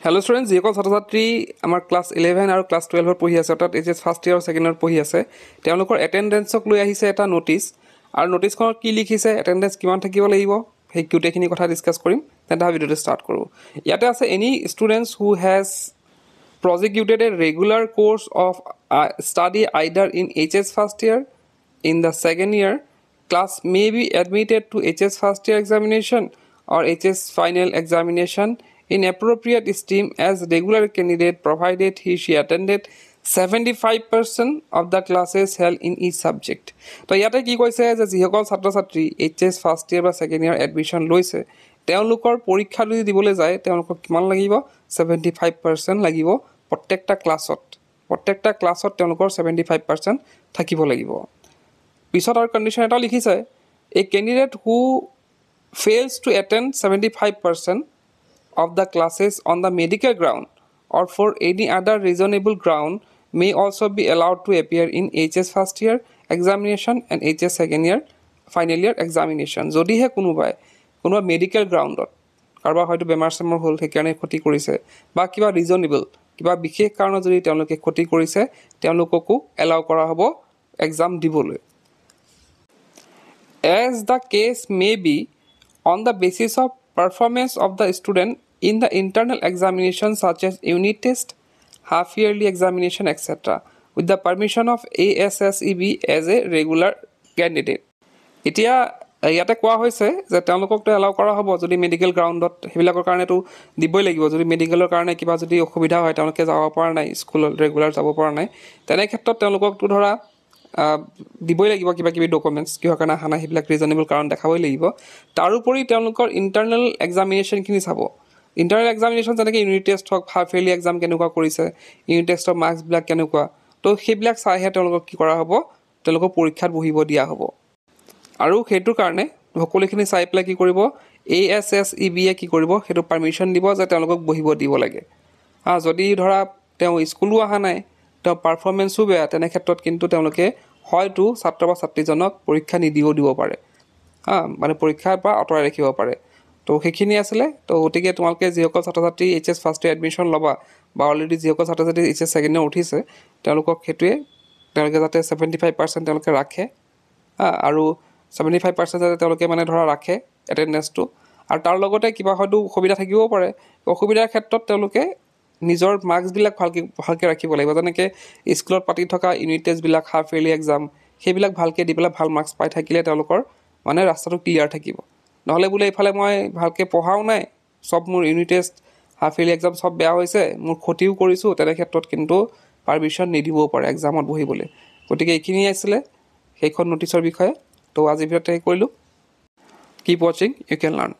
Hello' student, যিসকল ছাত্ৰ ছাত্ৰী আমাৰ ক্লাছ 11 আৰু ক্লাছ 12 পঢ়ি আছে, অৰ্থাৎ এইচএছ ফাৰ্ষ্ট ইয়েৰ আৰু ছেকেণ্ড ইয়েৰত পঢ়ি আছে, তেওঁলোকৰ এটেণ্ডেঞ্চক লৈ আহিছে এটা ন'টিছ। আৰু ন'টিছখনত কি লিখিছে, এটেণ্ডেঞ্চ কিমান থাকিব লাগিব, সেই গোটেইখিনি কথা ডিছকাছ কৰিম। তেন্তে ভিডিঅ'টো ষ্টাৰ্ট কৰোঁ। ইয়াতে আছে any students who has prosecuted a regular course of study either in HS first year, in the second year class may be admitted to HS first year examination or HS final examination in appropriate stream as regular candidate provided she attended 75% of the classes held in each subject. তো ইয়াতে কি কৈছে যে যিসকল ছাত্ৰ ছাত্ৰী HS first year বা second year admission লৈছে, তেওঁলোকৰ পৰীক্ষা যদি দিবলৈ যায় তেওঁলোকক কিমান লাগিব, 75% লাগিব। প্ৰত্যেকটা ক্লাছত তেওঁলোকৰ 75% থাকিব লাগিব। পিছত আৰু কণ্ডিশ্যন এটা লিখিছে, a candidate who fails to attend 75% of the classes on the medical ground or for any other reasonable ground may also be allowed to appear in HS first year examination and HS second year final year examination. যদিহে কোনোবা medical গ্ৰাউণ্ডত কাৰোবাৰ হয়তো বেমাৰ চেমাৰ হ'ল, সেইকাৰণে ক্ষতি কৰিছে, বা কিবা ৰিজনেবল কিবা বিশেষ কাৰণত যদি তেওঁলোকে ক্ষতি কৰিছে, তেওঁলোককো এলাউ কৰা হ'ব এক্সাম দিবলৈ। As the case may be on the basis of performance of the student in the internal examination such as unit test, half yearly examination, etc. with the permission of ASSEB as a regular candidate. এতিয়া ইয়াতে কোৱা হৈছে যে তেওঁলোককতো allow কৰা হ'ব যদি medical গ্ৰাউণ্ডত, সেইবিলাকৰ কাৰণেতো দিবই লাগিব। যদি মেডিকেলৰ কাৰণে কিবা যদি অসুবিধা হয়, তেওঁলোকে যাব পৰা নাই, স্কুলত ৰেগুলাৰ যাব পৰা নাই, তেনে ক্ষেত্ৰত তেওঁলোককতো ধৰা দিবই লাগিব কিবা কিবি ডকুমেণ্টছ, কিহৰ কাৰণে অহা নাই সেইবিলাক ৰিজনেবল কাৰণ দেখাবই লাগিব। তাৰোপৰি তেওঁলোকৰ ইণ্টাৰনেল এক্সামিনেশ্যনখিনি চাব। ইণ্টাৰনেল এক্সামিনেশ্যন যেনেকৈ ইউনিট টেষ্ট হওক, হাফ ইয়াৰলি এক্সাম কেনেকুৱা কৰিছে, ইউনিট টেষ্টৰ মাৰ্কছবিলাক কেনেকুৱা, তো সেইবিলাক চাইহে তেওঁলোকক কি কৰা হ'ব, তেওঁলোকক পৰীক্ষাত বহিব দিয়া হ'ব। আৰু সেইটোৰ কাৰণে সকলোখিনি চাই পেলাই কি কৰিব, ASSEBয়ে কি কৰিব, সেইটো পাৰ্মিশ্যন দিব যে তেওঁলোকক বহিব দিব লাগে। যদি ধৰা তেওঁ স্কুলো অহা নাই, তেওঁ পাৰফৰ্মেঞ্চো বেয়া, তেনে ক্ষেত্ৰত কিন্তু তেওঁলোকে হয়তো ছাত্ৰ বা ছাত্ৰীজনক পৰীক্ষা নিদিও দিব পাৰে, মানে পৰীক্ষাৰ পৰা আঁতৰাই ৰাখিব পাৰে। তো সেইখিনি আছিলে। তো গতিকে তোমালোকে যিসকল ছাত্ৰ ছাত্ৰী HS ফাৰ্ষ্ট ইয়েৰ এডমিশ্যন ল'বা, বা অলৰেডি যিসকল ছাত্ৰ ছাত্ৰী HS ছেকেণ্ড ইয়েৰ উঠিছে, তেওঁলোকক সেইটোৱে, তেওঁলোকে যাতে 75% তেওঁলোকে ৰাখে, আৰু 75% যাতে তেওঁলোকে মানে ধৰা ৰাখে এটেণ্ডেঞ্চটো। আৰু তাৰ লগতে কিবা হয়তো অসুবিধা থাকিবও পাৰে, অসুবিধাৰ ক্ষেত্ৰত তেওঁলোকে নিজৰ মাৰ্কছবিলাক ভালকৈ ৰাখিব লাগিব। যেনেকৈ স্কুলত পাতি থকা ইউনিট টেষ্টবিলাক, হাফ ইয়াৰলি এক্সাম, সেইবিলাক ভালকৈ দি পেলাই ভাল মাৰ্কছ পাই থাকিলে তেওঁলোকৰ মানে ৰাস্তাটো ক্লিয়াৰ থাকিব। নহ'লে বোলে এইফালে মই ভালকৈ পঢ়াও নাই, চব মোৰ unit test, half yearly exam চব বেয়া হৈছে, মোৰ ক্ষতিও কৰিছোঁ, তেনে ক্ষেত্ৰত কিন্তু পাৰ্মিশ্যন নিদিবও পাৰে এক্সামত বহিবলৈ। গতিকে এইখিনিয়ে আছিলে সেইখন ন'টিছৰ বিষয়ে। তো আজি ভিডিঅ'তে কৰিলোঁ। কিপ ৱাচিং, ইউ কেন লাৰ্ণ।